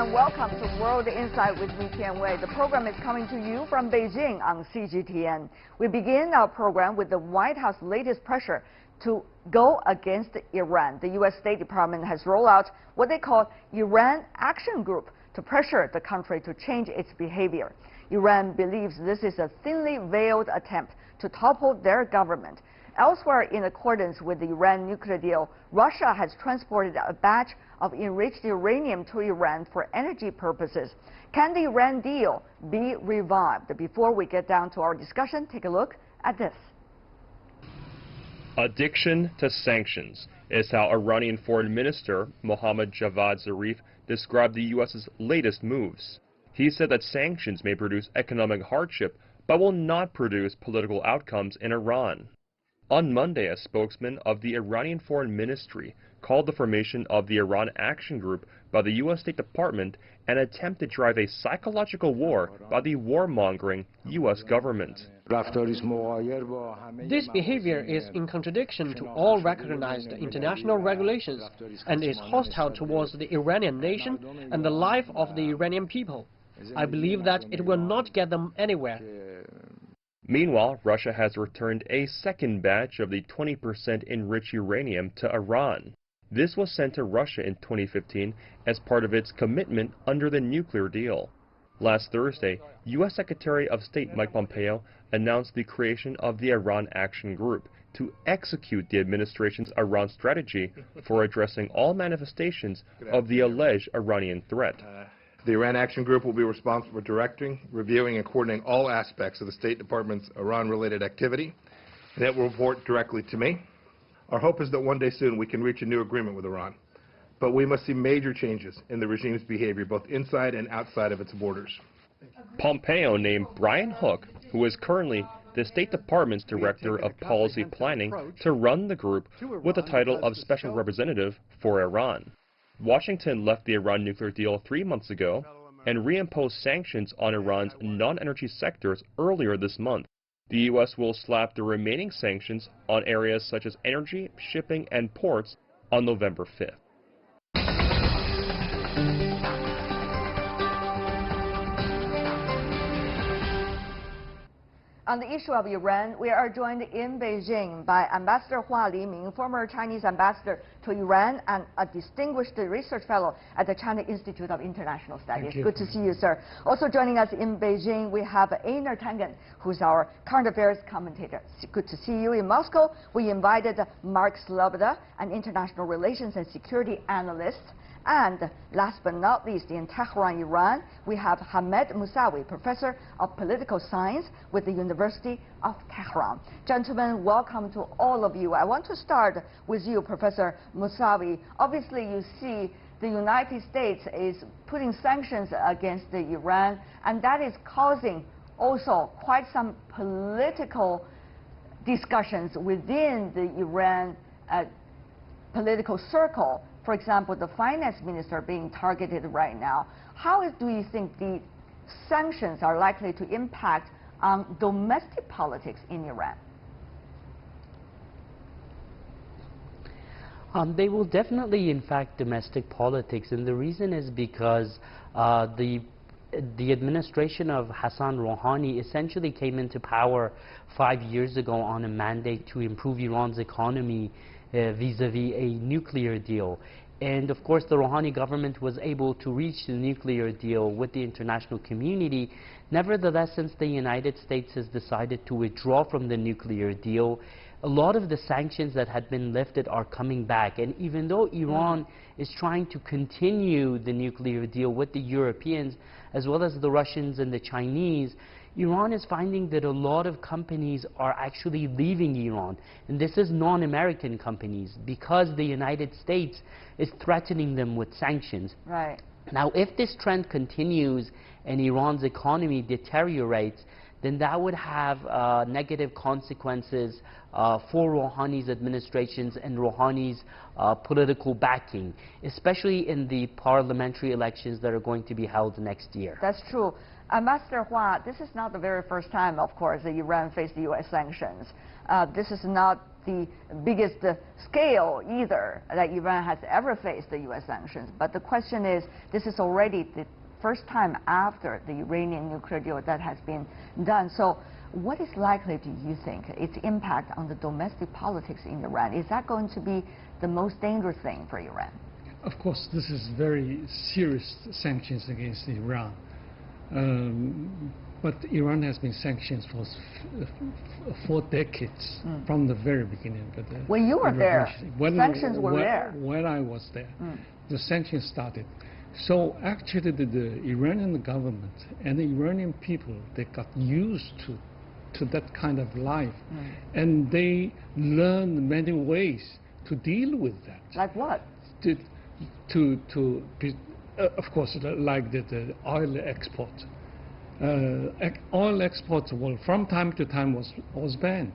and welcome to World Insight with me, Tian Wei. The program is coming to you from Beijing on CGTN. We begin our program with the White House's latest pressure to go against Iran. The U.S. State Department has rolled out what they call Iran Action Group to pressure the country to change its behavior. Iran believes this is a thinly veiled attempt to topple their government. Elsewhere, in accordance with the Iran nuclear deal, Russia has transported a batch of enriched uranium to Iran for energy purposes. Can the Iran deal be revived? Before we get down to our discussion, take a look at this. Addiction to sanctions is how Iranian Foreign Minister Mohammad Javad Zarif described the U.S.'s latest moves. He said that sanctions may produce economic hardship, but will not produce political outcomes in Iran. On Monday, a spokesman of the Iranian Foreign Ministry called the formation of the Iran Action Group by the U.S. State Department an attempt to drive a psychological war by the warmongering U.S. government. This behavior is in contradiction to all recognized international regulations and is hostile towards the Iranian nation and the life of the Iranian people. I believe that it will not get them anywhere. Meanwhile, Russia has returned a second batch of the 20% enriched uranium to Iran. This was sent to Russia in 2015 as part of its commitment under the nuclear deal. Last Thursday, U.S. Secretary of State Mike Pompeo announced the creation of the Iran Action Group to execute the administration's Iran strategy for addressing all manifestations of the alleged Iranian threat. The Iran Action Group will be responsible for directing, reviewing, and coordinating all aspects of the State Department's Iran-related activity, and it will report directly to me. Our hope is that one day soon we can reach a new agreement with Iran, but we must see major changes in the regime's behavior both inside and outside of its borders. Pompeo named Brian Hook, who is currently the State Department's Director of Policy Planning, to run the group with the title of Special Representative for Iran. Washington left the Iran nuclear deal 3 months ago and reimposed sanctions on Iran's non-energy sectors earlier this month. The U.S. will slap the remaining sanctions on areas such as energy, shipping, and ports on November 5th. On the issue of Iran, we are joined in Beijing by Ambassador Hua Liming, former Chinese ambassador to Iran and a distinguished research fellow at the China Institute of International Studies. Good to see you, sir. Also joining us in Beijing, we have Einar Tangen, who's our current affairs commentator. Good to see you. In Moscow, we invited Mark Sloboda, an international relations and security analyst. And last but not least, in Tehran, Iran, we have Hamed Musawi, professor of political science with the University of Tehran. Gentlemen, welcome to all of you. I want to start with you, Professor Musawi. Obviously, you see the United States is putting sanctions against Iran, and that is causing also quite some political discussions within the Iran political circle. For example, the finance minister being targeted right now. How do you think the sanctions are likely to impact on domestic politics in Iran? They will definitely impact domestic politics, and the reason is because the administration of Hassan Rouhani essentially came into power 5 years ago on a mandate to improve Iran's economy vis-a-vis a nuclear deal. And of course the Rouhani government was able to reach the nuclear deal with the international community. Nevertheless, since the United States has decided to withdraw from the nuclear deal, a lot of the sanctions that had been lifted are coming back. And even though Iran is trying to continue the nuclear deal with the Europeans as well as the Russians and the Chinese, Iran is finding that a lot of companies are actually leaving Iran, and this is non-American companies, because the United States is threatening them with sanctions. Right. Now, if this trend continues and Iran's economy deteriorates, then that would have negative consequences for Rouhani's administrations and Rouhani's political backing, especially in the parliamentary elections that are going to be held next year. That's true. Ambassador Hua, this is not the very first time, of course, that Iran faced the U.S. sanctions. This is not the biggest scale either that Iran has ever faced the U.S. sanctions. But the question is, this is already the first time after the Iranian nuclear deal that has been done. So what is likely, do you think, its impact on the domestic politics in Iran? Is that going to be the most dangerous thing for Iran? Of course, this is very serious sanctions against Iran. But Iran has been sanctioned for 4 decades from the very beginning. When you were there, sanctions were there. When I was there, the sanctions started. So actually the Iranian government and the Iranian people, they got used to that kind of life. And they learned many ways to deal with that. Like what? Of course, like the oil export. Oil exports, well, from time to time was banned.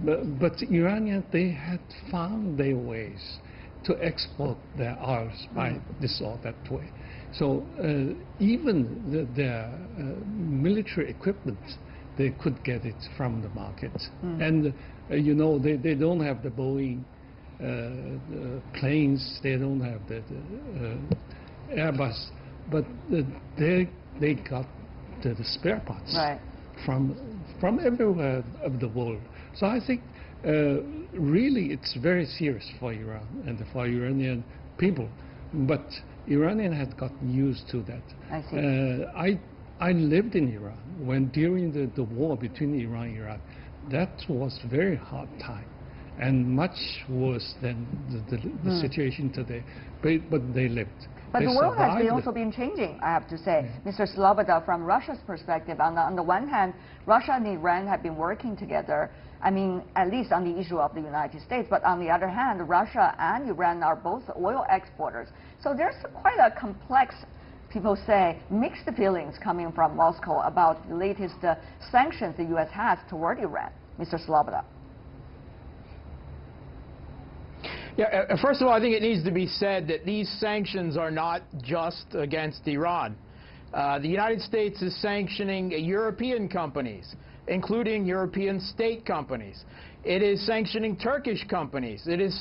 But Iranians, they had found their ways to export their oils by this or that way. So even their military equipment, they could get it from the market. And you know, they don't have the Boeing planes, they don't have the Airbus, but they got the spare parts from everywhere of the world. So I think really it's very serious for Iran and for Iranian people, but Iranian had gotten used to that. I see. I lived in Iran when during the war between Iran and Iraq. That was a very hard time and much worse than the situation today, but they lived. But the world has also been changing, I have to say. Mr. Sloboda, from Russia's perspective, on the one hand, Russia and Iran have been working together, I mean, at least on the issue of the United States, but on the other hand, Russia and Iran are both oil exporters. So there's quite a complex, people say, mixed feelings coming from Moscow about the latest sanctions the U.S. has toward Iran. Mr. Sloboda. Yeah, first of all, I think it needs to be said that these sanctions are not just against Iran. The United States is sanctioning European companies, including European state companies. It is sanctioning Turkish companies. It is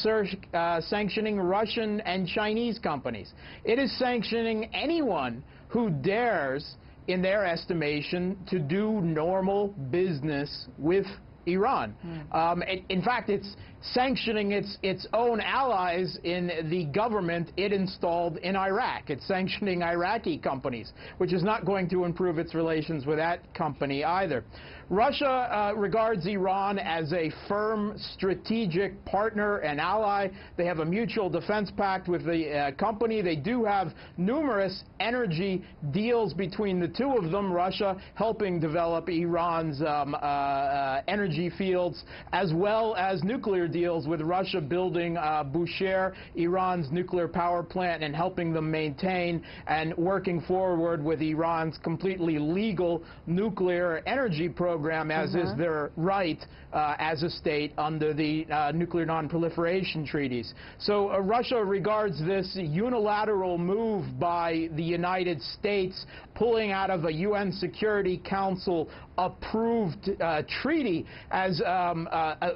sanctioning Russian and Chinese companies. It is sanctioning anyone who dares, in their estimation, to do normal business with Iran. In fact, it's sanctioning its own allies in the government it installed in Iraq. It's sanctioning Iraqi companies, which is not going to improve its relations with that company either. Russia regards Iran as a firm strategic partner and ally. They have a mutual defense pact with the company. They do have numerous energy deals between the two of them, Russia helping develop Iran's energy fields, as well as nuclear deals with Russia building Bushehr, Iran's nuclear power plant, and helping them maintain and working forward with Iran's completely legal nuclear energy program, as is their right as a state under the nuclear non-proliferation treaties. So Russia regards this unilateral move by the United States pulling out of a UN Security Council approved treaty as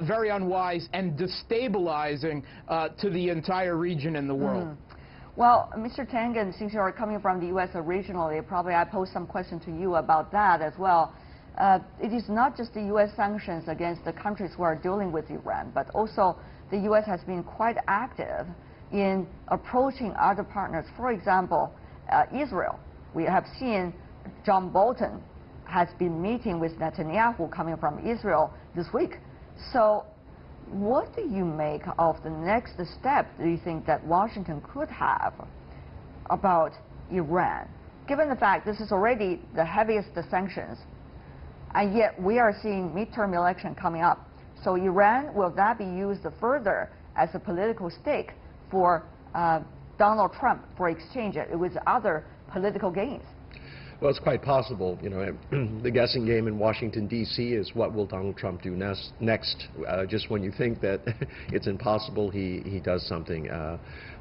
very unwise and destabilizing to the entire region and the world. Well, Mr. Tangen, since you are coming from the U.S. originally, probably I pose some question to you about that as well. It is not just the U.S. sanctions against the countries who are dealing with Iran, but also the U.S. has been quite active in approaching other partners. For example, Israel. We have seen John Bolton has been meeting with Netanyahu coming from Israel this week. So what do you make of the next step, do you think, that Washington could have about Iran, given the fact this is already the heaviest sanctions, and yet we are seeing midterm election coming up? So Iran, will that be used further as a political stake for Donald Trump for exchange with other political gains? Well, it's quite possible. You know, the guessing game in Washington, D.C. is what will Donald Trump do next. Just when you think that it's impossible, he does something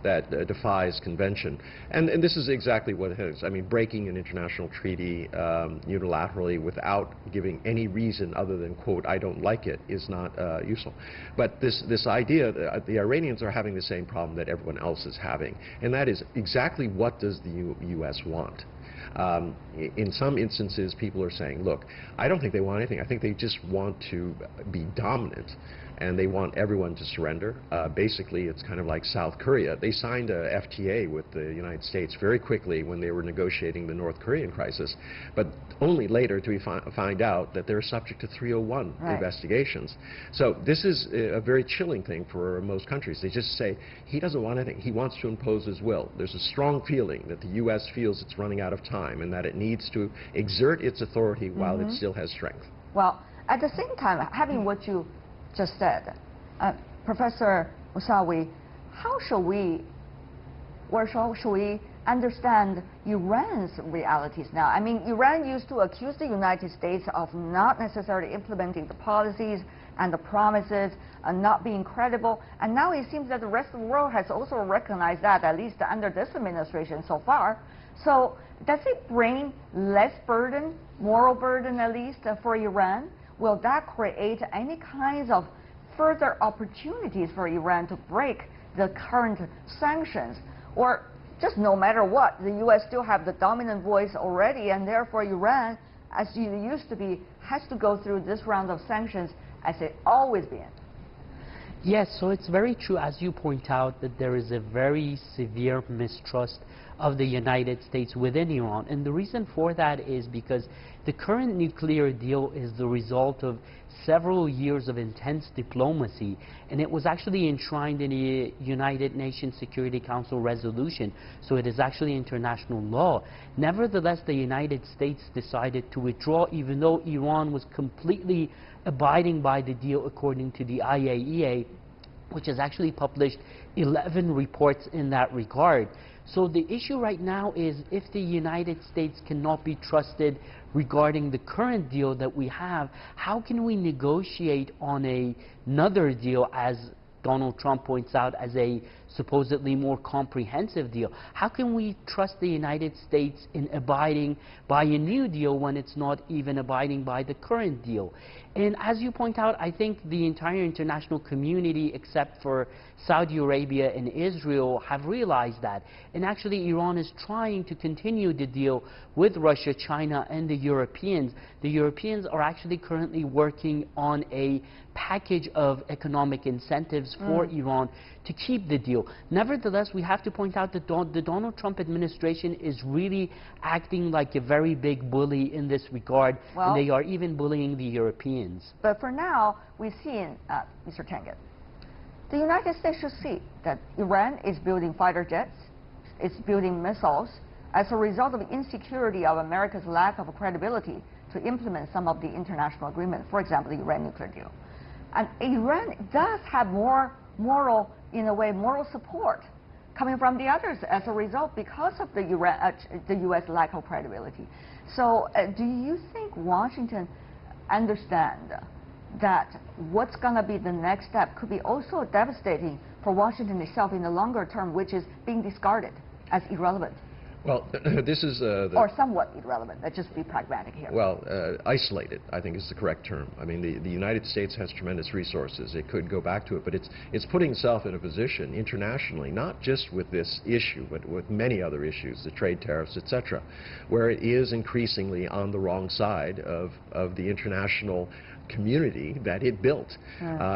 that defies convention. And this is exactly what it is. I mean, breaking an international treaty unilaterally without giving any reason other than, quote, I don't like it, is not useful. But this idea, the Iranians are having the same problem that everyone else is having, and that is exactly what does the U.S. want? In some instances, people are saying, look, I don't think they want anything. I think they just want to be dominant, and they want everyone to surrender. Basically, it's kind of like South Korea. They signed a FTA with the United States very quickly when they were negotiating the North Korean crisis, but only later do we find out that they're subject to 301 investigations. So this is a very chilling thing for most countries. They just say, he doesn't want anything. He wants to impose his will. There's a strong feeling that the U.S. feels it's running out of time and that it needs to exert its authority while it still has strength. Well, at the same time, having what you just said, Professor Musawi, how should we, or should we understand Iran's realities now? I mean, Iran used to accuse the United States of not necessarily implementing the policies and the promises and not being credible, and now it seems that the rest of the world has also recognized that, at least under this administration so far. So does it bring less burden, moral burden at least, for Iran? Will that create any kinds of further opportunities for Iran to break the current sanctions? Or just no matter what, the U.S. still have the dominant voice already, and therefore Iran, as it used to be, has to go through this round of sanctions as it always been? Yes, so it's very true, as you point out, that there is a very severe mistrust of the United States within Iran. And the reason for that is because the current nuclear deal is the result of several years of intense diplomacy, and it was actually enshrined in a United Nations Security Council resolution, so it is actually international law. Nevertheless, the United States decided to withdraw, even though Iran was completely abiding by the deal according to the IAEA, which has actually published 11 reports in that regard. So the issue right now is, if the United States cannot be trusted regarding the current deal that we have, how can we negotiate on another deal, as Donald Trump points out, as a supposedly more comprehensive deal? How can we trust the United States in abiding by a new deal when it's not even abiding by the current deal? And as you point out, I think the entire international community, except for Saudi Arabia and Israel, have realized that. And actually, Iran is trying to continue the deal with Russia, China, and the Europeans. The Europeans are actually currently working on a package of economic incentives for Iran to keep the deal. Nevertheless, we have to point out that the Donald Trump administration is really acting like a very big bully in this regard, and they are even bullying the Europeans. But for now, we've seen, Mr. Tengen, the United States should see that Iran is building fighter jets, it's building missiles, as a result of the insecurity of America's lack of credibility to implement some of the international agreements, for example, the Iran nuclear deal. And Iran does have more moral, in a way, moral support coming from the others as a result, because of the U.S. lack of credibility. So do you think Washington understand that what's going to be the next step could be also devastating for Washington itself in the longer term, which is being discarded as irrelevant? Well, this is or somewhat irrelevant. Let's just be pragmatic here. Well, isolated, I think, is the correct term. I mean, the United States has tremendous resources. It could go back to it, but it's putting itself in a position internationally, not just with this issue, but with many other issues, the trade tariffs, etc., where it is increasingly on the wrong side of the international community that it built.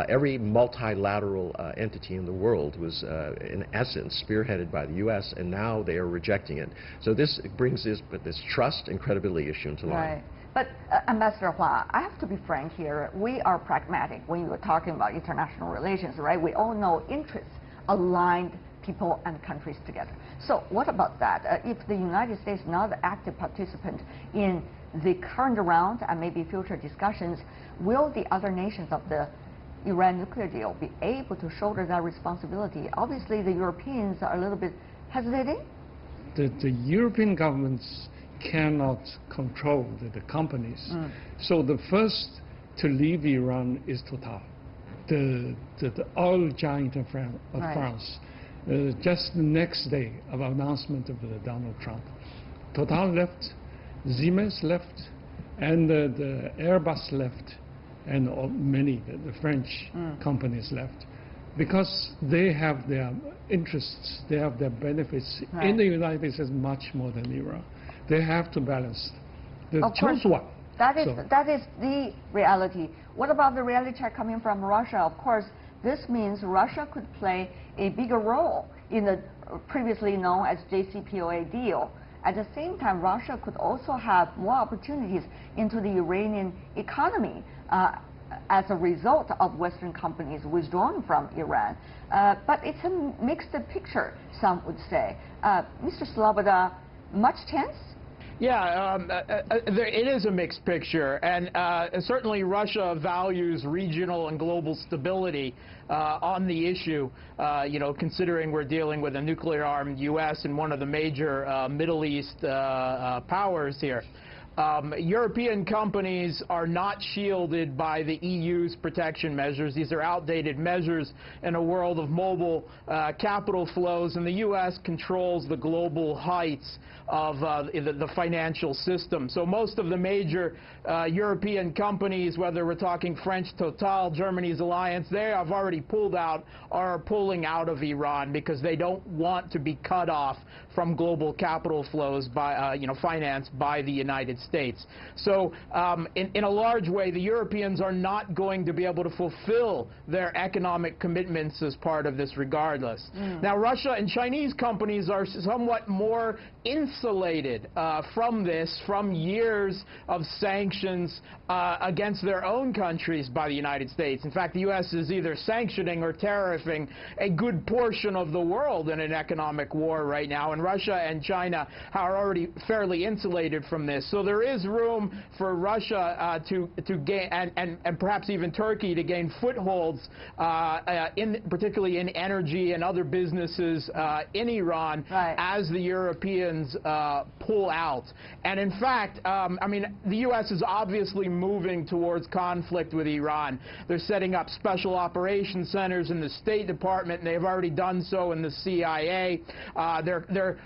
Every multilateral entity in the world was, in essence, spearheaded by the U.S., and now they are rejecting it. So this brings this trust and credibility issue into line. Right. But Ambassador Hua, I have to be frank here. We are pragmatic when you were talking about international relations, right? We all know interests aligned people and countries together. So what about that? If the United States is not an active participant in the current round and maybe future discussions, will the other nations of the Iran nuclear deal be able to shoulder that responsibility? Obviously, the Europeans are a little bit hesitating. The European governments cannot control the companies. So the first to leave Iran is Total, the oil giant of France. Just the next day of announcement of Donald Trump, Total left, Siemens left, and the Airbus left, and many the French companies left, because they have their interests, they have their benefits in the United States much more than Iran. They have to balance. They choose one. That is the reality. What about the reality check coming from Russia? Of course, this means Russia could play a bigger role in the previously known as JCPOA deal. At the same time, Russia could also have more opportunities into the Iranian economy as a result of Western companies withdrawing from Iran. But it's a mixed picture, some would say. Mr. Sloboda, much chance? Yeah, it is a mixed picture, and certainly Russia values regional and global stability on the issue, considering we're dealing with a nuclear-armed U.S. and one of the major Middle East powers here. European companies are not shielded by the EU's protection measures. These are outdated measures in a world of mobile capital flows, and the U.S. controls the global heights of the financial system. So most of the major European companies, whether we're talking French Total, Germany's Alliance, they have already pulled out or are pulling out of Iran because they don't want to be cut off from global capital flows by, financed by the United States. So in a large way, the Europeans are not going to be able to fulfill their economic commitments as part of this regardless. Now, Russia and Chinese companies are somewhat more insulated from years of sanctions against their own countries by the United States. In fact, the U.S. is either sanctioning or tariffing a good portion of the world in an economic war right now, and Russia and China are already fairly insulated from this. So there is room for Russia to gain, and perhaps even Turkey, to gain footholds, particularly in energy and other businesses in Iran, as the Europeans pull out. And in fact, the U.S. is obviously moving towards conflict with Iran. They're setting up special operations centers in the State Department, and they've already done so in the CIA. They're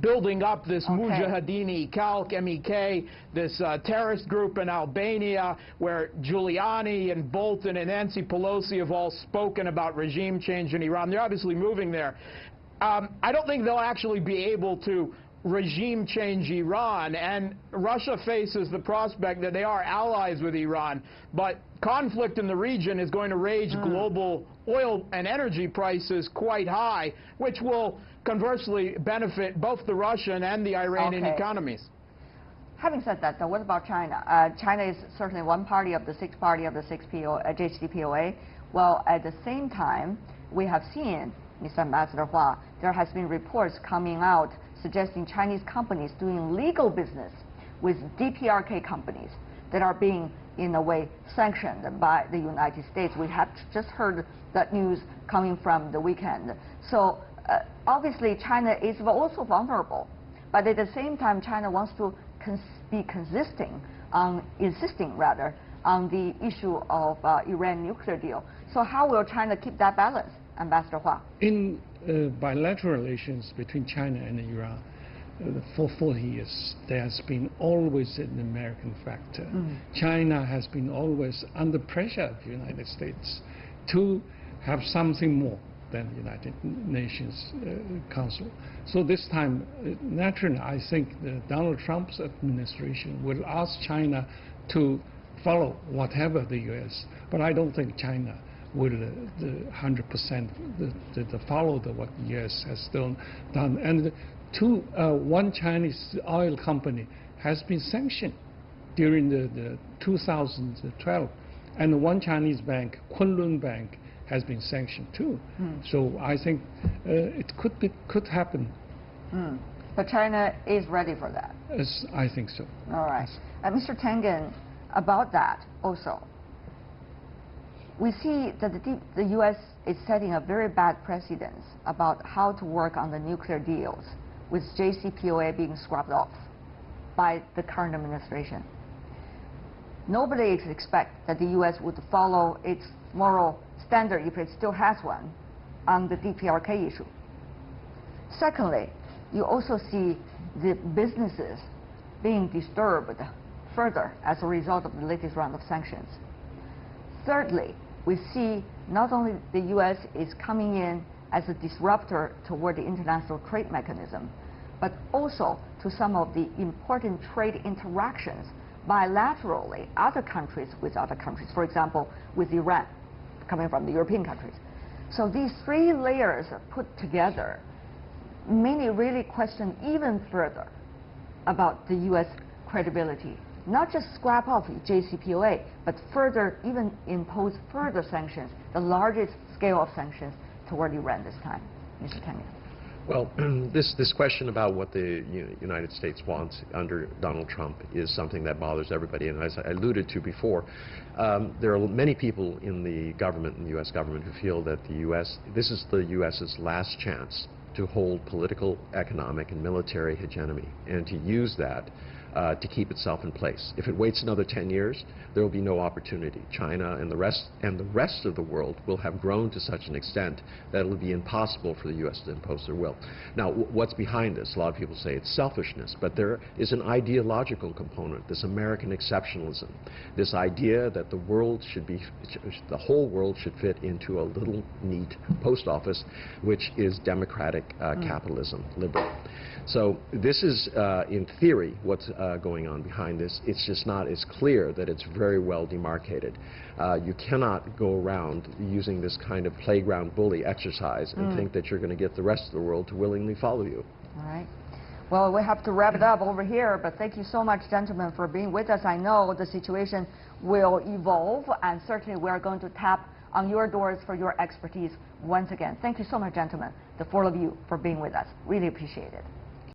building up this Mujahideen Khalq, MEK, this terrorist group in Albania, where Giuliani and Bolton and Nancy Pelosi have all spoken about regime change in Iran. They're obviously moving there. I don't think they'll actually be able to regime change Iran, and Russia faces the prospect that they are allies with Iran, but conflict in the region is going to raise global oil and energy prices quite high, which will conversely benefit both the Russian and the Iranian economies. Having said that, though, what about China? China is certainly one party of the six JCPOA. Well, at the same time, we have seen, Mr. Ambassador Hua, there has been reports coming out suggesting Chinese companies doing legal business with DPRK companies that are being, in a way, sanctioned by the United States. We have just heard that news coming from the weekend. So obviously China is also vulnerable, but at the same time China wants to be insisting on the issue of Iran nuclear deal. So how will China keep that balance, Ambassador Hua? In bilateral relations between China and Iran, for 40 years, there has been always an American factor. China has been always under pressure of the United States to have something more than the United Nations Council. So this time, naturally, I think Donald Trump's administration will ask China to follow whatever the U.S., but I don't think China will 100% follow what the U.S. has done. And one Chinese oil company has been sanctioned during the 2012, and one Chinese bank, Kunlun Bank, has been sanctioned too. So I think it could happen. But China is ready for that? Yes, I think so. All right. Mr. Tengen, about that also, we see that the U.S. is setting a very bad precedent about how to work on the nuclear deals with JCPOA being scrubbed off by the current administration. Nobody expects that the U.S. would follow its moral standard, if it still has one, on the DPRK issue. Secondly, you also see the businesses being disturbed further as a result of the latest round of sanctions. Thirdly, we see not only the U.S. is coming in as a disruptor toward the international trade mechanism, but also to some of the important trade interactions bilaterally, other countries with other countries, for example, with Iran, coming from the European countries. So these three layers are put together. Many really question even further about the U.S. credibility. Not just scrap off JCPOA, but further, even impose further sanctions, the largest scale of sanctions toward Iran this time. Mr. Tanya. Well, this question about what the United States wants under Donald Trump is something that bothers everybody. And as I alluded to before, there are many people in the government, in the U.S. government, who feel that this is the U.S.'s last chance to hold political, economic, and military hegemony, and to use that to keep itself in place. If it waits another 10 years, there will be no opportunity. China and the rest of the world will have grown to such an extent that it will be impossible for the U.S. to impose their will. Now, what's behind this? A lot of people say it's selfishness, but there is an ideological component, this American exceptionalism, this idea that the whole world should fit into a little neat post office, which is democratic capitalism, liberal. So this is, in theory, what's going on behind this. It's just not as clear that it's very well demarcated. You cannot go around using this kind of playground bully exercise and think that you're going to get the rest of the world to willingly follow you. All right. Well, we have to wrap it up over here, but thank you so much, gentlemen, for being with us. I know the situation will evolve, and certainly we are going to tap on your doors for your expertise once again. Thank you so much, gentlemen, the four of you, for being with us. Really appreciate it.